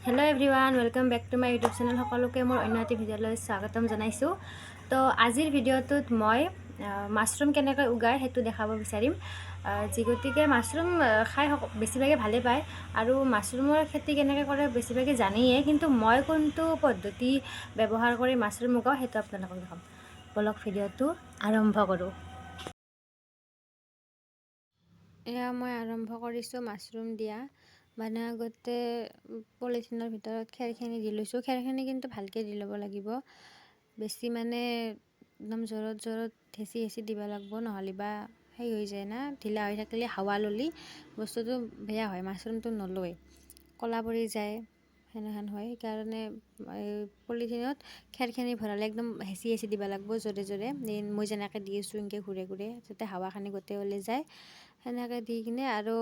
Hello' everyone, welcome back to my YouTube channel. সকলোকে মোৰ অন্য এটি ভিডিঅ'লৈ স্বাগতম জনাইছোঁ। তো আজিৰ ভিডিঅ'টোত মই মাছৰুম কেনেকৈ উগায় সেইটো দেখাব বিচাৰিম। যি গতিকে মাছৰুম খাই বেছিভাগে ভালেই পায় আৰু মাছৰুমৰ খেতি কেনেকৈ কৰে বেছিভাগে জানেই, কিন্তু মই কোনটো পদ্ধতি ব্যৱহাৰ কৰি মাছৰুম উগাওঁ সেইটো আপোনালোকক দেখাম। বলক ভিডিঅ'টো আৰম্ভ কৰোঁ। এয়া মই আৰম্ভ কৰিছোঁ মাছৰুম দিয়া। মানে আগতে পলিথিনৰ ভিতৰত খেৰখিনি দি লৈছোঁ। খেৰখিনি কিন্তু ভালকৈ দি ল'ব লাগিব, বেছি মানে একদম জোৰত হেঁচি দিব লাগিব, নহ'লে বা সেই হৈ যায় না, ঢিলা হৈ থাকিলে হাৱা ল'লি বস্তুটো বেয়া হয়, মাছৰুমটো নলয়, ক'লা পৰি যায়, সেনেহেন হয়। সেইকাৰণে পলিথিনত খেৰখিনি ভৰালে একদম হেঁচি দিব লাগিব জোৰে। মই যেনেকৈ দি আছোঁ এনেকৈ ঘূৰে যাতে হাৱাখিনি গোটেই ওলাই যায়। সেনেকৈ দি কিনে আৰু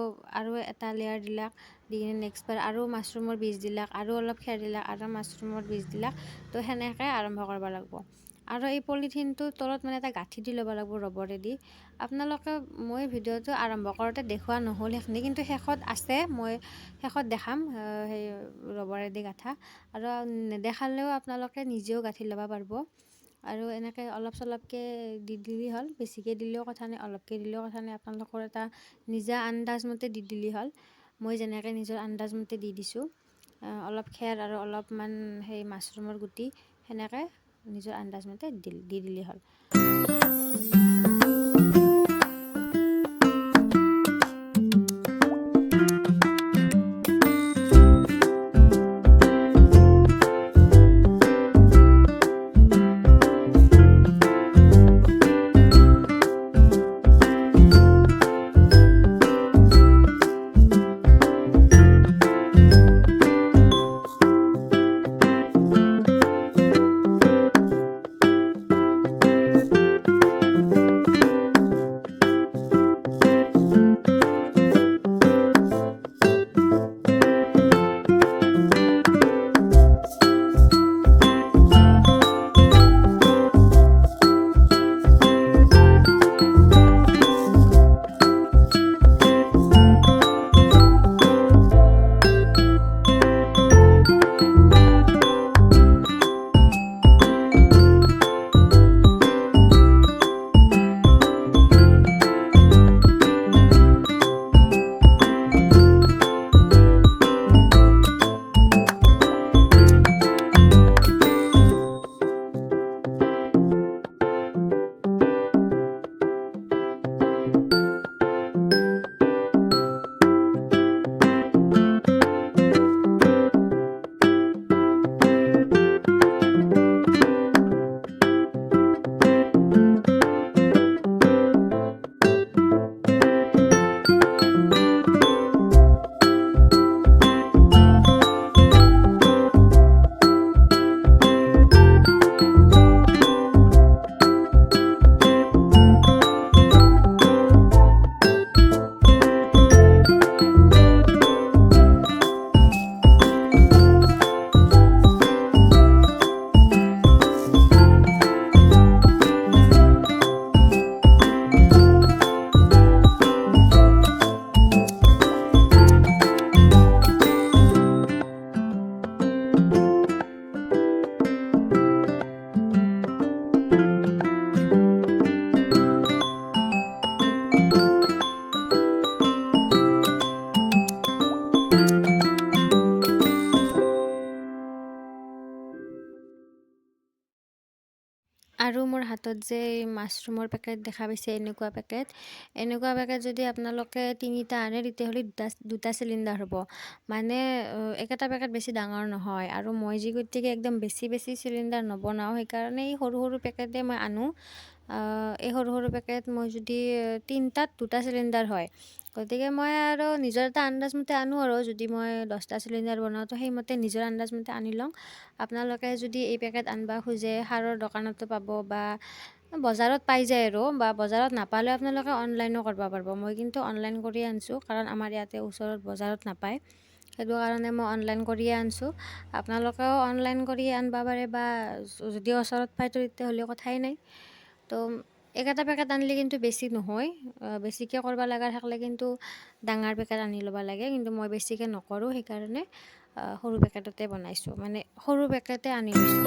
এটা লেয়াৰ দিলাক, দি কিনে নেক্সট বাৰ আৰু মাছৰুমৰ বীজ দিলাক, আৰু অলপ খেৰ দিলাক, আৰু মাছৰুমৰ বীজ দিলাক। তো সেনেকৈ আৰম্ভ কৰিব লাগিব। আৰু এই পলিথিনটোৰ তলত মানে এটা গাঁঠি দি ল'ব লাগিব ৰবৰেদি। আপোনালোকে মই ভিডিঅ'টো আৰম্ভ কৰোঁতে দেখুওৱা নহ'ল সেইখিনি, কিন্তু শেষত আছে, মই শেষত দেখাম সেই ৰবৰেদি গাঁঠা। আৰু নেদেখালেও আপোনালোকে নিজেও গাঁঠি ল'ব পাৰিব। আৰু এনেকৈ অলপ চলপকৈ দি দিলেই হ'ল, বেছিকৈ দিলেও কথা নাই, অলপকৈ দিলেও কথা নাই, আপোনালোকৰ এটা নিজা আন্দাজমতে দি দিলেই হ'ল। মই যেনেকৈ নিজৰ আন্দাজমতে দি দিছোঁ, অলপ খেৰ আৰু অলপমান সেই মাছৰুমৰ গুটি, সেনেকৈ নিজৰ আন্দাজমতে দি দিলেই হ'ল। আৰু মোৰ হাতত যে মাছৰুমৰ পেকেট দেখা পাইছে, এনেকুৱা পেকেট যদি আপোনালোকে 3টা আনে তেতিয়াহ'লে দুটা চিলিণ্ডাৰ হ'ব। মানে একেটা পেকেট বেছি ডাঙৰ নহয়। আৰু মই যি গতিকে একদম বেছি চিলিণ্ডাৰ নবনাওঁ, সেইকাৰণে এই সৰু পেকেটে মই আনো। এই সৰু পেকেট মই যদি 3টাত 2টা চিলিণ্ডাৰ হয়, গতিকে মই আৰু নিজৰ এটা আন্দাজমতে আনো। আৰু যদি মই 10টা চিলিণ্ডাৰ বনাওঁ তো সেইমতে নিজৰ আন্দাজমতে আনি লওঁ। আপোনালোকে যদি এই পেকেট আনিব খোজে, সাৰৰ দোকানতো পাব বা বজাৰত পাই যায়, আৰু বা বজাৰত নাপালে আপোনালোকে অনলাইনো কৰিব পাৰিব। মই কিন্তু অনলাইন কৰিয়ে আনিছোঁ, কাৰণ আমাৰ ইয়াতে ওচৰত বজাৰত নাপায়, সেইটো কাৰণে মই অনলাইন কৰিয়ে আনিছোঁ। আপোনালোকেও অনলাইন কৰিয়ে আনিব পাৰে, বা যদি ওচৰত পায় তো তেতিয়াহ'লে কথাই নাই। তো একেটা পেকেট আনিলে কিন্তু বেছি নহয়, বেছিকৈ কৰিব লগা থাকিলে কিন্তু ডাঙৰ পেকেট আনি ল'ব লাগে, কিন্তু মই বেছিকৈ নকৰোঁ। সেইকাৰণে সৰু পেকেটতে বনাইছোঁ, মানে সৰু পেকেটে আনি লৈছোঁ।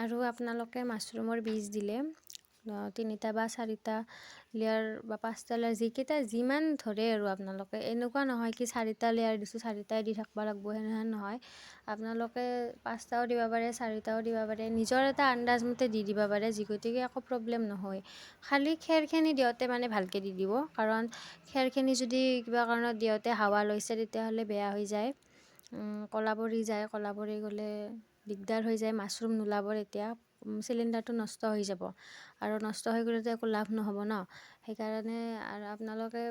আৰু আপোনালোকে মাছৰুমৰ বীজ দিলে 3টা বা 4টা লেয়াৰ বা 5টা লেয়াৰ যিকেইটা যিমান ধৰে আৰু আপোনালোকে, এনেকুৱা নহয় কি 4টা লেয়াৰ দিছোঁ 4টাই দি থাকিব লাগিব, সেনেহেন নহয়। আপোনালোকে 5টাও দিব পাৰে, 4টাও দিব পাৰে, নিজৰ এটা আন্দাজ মতে দি দিব পাৰে, যি গতিকে একো প্ৰব্লেম নহয়। খালি খেৰখিনি দিওঁতে মানে ভালকৈ দি দিব, কাৰণ খেৰখিনি যদি কিবা কাৰণত দিওঁতে হাৱা লৈছে তেতিয়াহ'লে বেয়া হৈ যায়, ক'লা পৰি যায়, ক'লা পৰি গ'লে দিগদাৰ হৈ যায়, মাছৰুম নোলাব, তেতিয়া চিলিণ্ডাৰটো নষ্ট হৈ যাব, আৰু নষ্ট হৈ গ'লেতো একো লাভ নহ'ব ন। সেইকাৰণে আৰু আপোনালোকে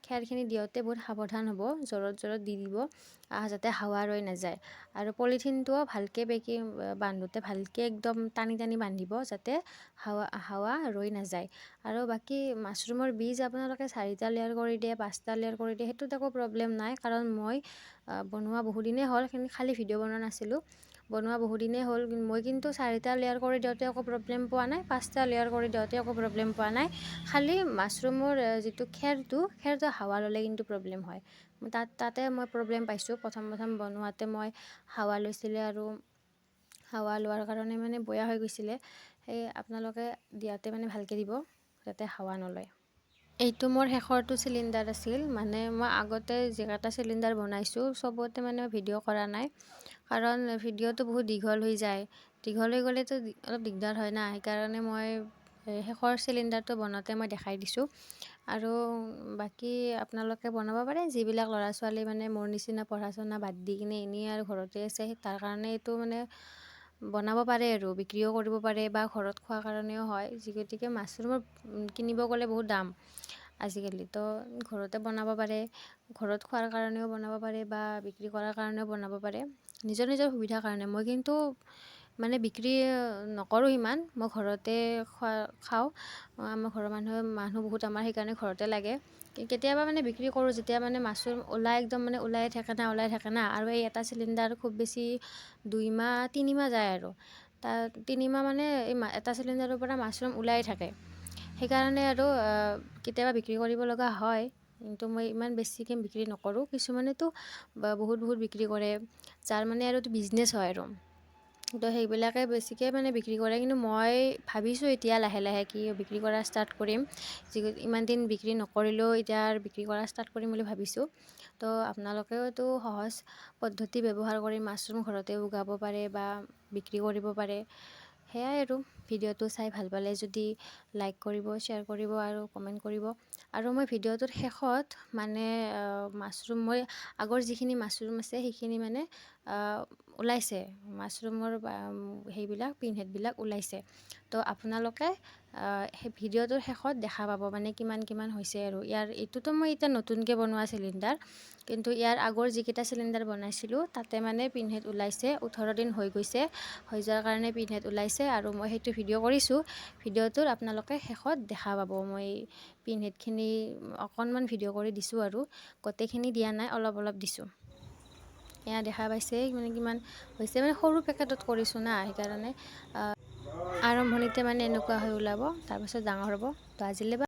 খেৰখিনি দিওঁতে বহুত সাৱধান হ'ব, জোৰত জোৰত দি দিব, যাতে হাৱা ৰৈ নাযায়। আৰু পলিথিনটোও ভালকৈ বান্ধোতে ভালকৈ একদম টানি টানি বান্ধিব, যাতে হাৱা ৰৈ নাযায়। আৰু বাকী মাছৰুমৰ বীজ আপোনালোকে 4টা লেয়াৰ কৰি দিয়ে, 5টা লেয়াৰ কৰি দিয়ে, সেইটোত একো প্ৰব্লেম নাই, কাৰণ মই বনোৱা বহুদিনেই হ'ল, খালি ভিডিঅ' বনোৱা নাছিলোঁ, বনোৱা বহুদিনেই হ'ল। মই কিন্তু 4টা লেয়াৰ কৰি দিওঁতে একো প্ৰব্লেম পোৱা নাই, 5টা লেয়াৰ কৰি দিওঁতে একো প্ৰব্লেম পোৱা নাই। খালি মাছৰুমৰ যিটো খেৰটো হাৱা ল'লে কিন্তু প্ৰব্লেম হয়। তাতে মই প্ৰব্লেম পাইছোঁ, প্ৰথম বনোৱাতে মই হাৱা লৈছিলে, আৰু হাৱা লোৱাৰ কাৰণে মানে বেয়া হৈ গৈছিলে। সেই আপোনালোকে দিওঁতে মানে ভালকৈ দিব, যাতে হাৱা নলয়। এইটো মোৰ শেষৰটো চিলিণ্ডাৰ আছিল, মানে মই আগতে যিকেইটা চিলিণ্ডাৰ বনাইছোঁ চবতে মানে ভিডিঅ' কৰা নাই, কাৰণ ভিডিঅ'টো বহুত দীঘল হৈ যায়, দীঘল হৈ গ'লেতো অলপ দিগদাৰ হয় না। সেইকাৰণে মই শেষৰ চিলিণ্ডাৰটো বনাওঁতে মই দেখাই দিছোঁ। আৰু বাকী আপোনালোকে বনাব পাৰে, যিবিলাক ল'ৰা ছোৱালী মানে মোৰ নিচিনা পঢ়া শুনা বাদ দি কিনে এনেই আৰু ঘৰতে আছে, তাৰ কাৰণে এইটো মানে বনাব পাৰে, আৰু বিক্ৰীও কৰিব পাৰে, বা ঘৰত খোৱাৰ কাৰণেও হয়। যি গতিকে মাছৰুমৰ কিনিব গ'লে বহুত দাম আজিকালি, তো ঘৰতে বনাব পাৰে, ঘৰত খোৱাৰ কাৰণেও বনাব পাৰে, বা বিক্ৰী কৰাৰ কাৰণেও বনাব পাৰে, নিজৰ সুবিধাৰ কাৰণে। মই কিন্তু মানে বিক্ৰী নকৰোঁ ইমান, মই ঘৰতে খাওঁ, আমাৰ ঘৰৰ মানুহ বহুত আমাৰ, সেইকাৰণে ঘৰতে লাগে। কেতিয়াবা মানে বিক্ৰী কৰোঁ, যেতিয়া মানে মাছৰুম একদম মানে ওলাই থাকে না, আৰু এই এটা চিলিণ্ডাৰ খুব বেছি 2 মাহ 3 মাহ যায়, আৰু 3 মাহ মানে এই এটা চিলিণ্ডাৰৰ পৰা মাছৰুম ওলাই থাকে। সেইকাৰণে আৰু কেতিয়াবা বিক্ৰী কৰিব লগা হয়, কিন্তু মই ইমান বেছিকৈ বিক্ৰী নকৰোঁ। কিছুমানেতো বহুত বহুত বিক্ৰী কৰে, যাৰ মানে আৰু বিজনেছ হয় আৰু তো সেইবিলাকে বেছিকৈ মানে বিক্ৰী কৰে। কিন্তু মই ভাবিছোঁ এতিয়া লাহে লাহে কি বিক্ৰী কৰা ষ্টাৰ্ট কৰিম। ইমান দিন বিক্ৰী নকৰিলেও এতিয়া বিক্ৰী কৰা ষ্টাৰ্ট কৰিম বুলি ভাবিছোঁ। তো আপোনালোকেওতো সহজ পদ্ধতি ব্যৱহাৰ কৰি মাছৰুম ঘৰতে উগাব পাৰে বা বিক্ৰী কৰিব পাৰে। সেয়াই আৰু ভিডিঅ'টো চাই ভাল পালে যদি লাইক কৰিব, শ্বেয়াৰ কৰিব আৰু কমেণ্ট কৰিব। আৰু মই ভিডিঅ'টোৰ শেষত মানে মাছৰুম, মই আগৰ যিখিনি মাছৰুম আছে সেইখিনি মানে ওলাইছে, মাছৰুমৰ সেইবিলাক পিনহেডবিলাক ওলাইছে। তো আপোনালোকে সেই ভিডিঅ'টোৰ শেষত দেখা পাব মানে কিমান হৈছে। আৰু এইটোতো মই এতিয়া নতুনকৈ বনোৱা চিলিণ্ডাৰ, কিন্তু ইয়াৰ আগৰ যিকেইটা চিলিণ্ডাৰ বনাইছিলোঁ তাতে মানে পিনহেড ওলাইছে। 18 দিন হৈ গৈছে, হৈ যোৱাৰ কাৰণে পিনহেড ওলাইছে। আৰু মই সেইটো ভিডিঅ' কৰিছোঁ, ভিডিঅ'টোত আপোনালোকে শেষত দেখা পাব। মই পিনহেডখিনি অকণমান ভিডিঅ' কৰি দিছোঁ আৰু গোটেইখিনি দিয়া নাই, অলপ অলপ দিছোঁ। এয়া দেখা পাইছে মানে কিমান হৈছে, মানে সৰু পেকেটত কৰিছোঁ না, সেইকাৰণে আৰম্ভণিতে মানে এনেকুৱা হৈ ওলাব, তাৰপিছত ডাঙৰ হ'ব। তো আজিলৈ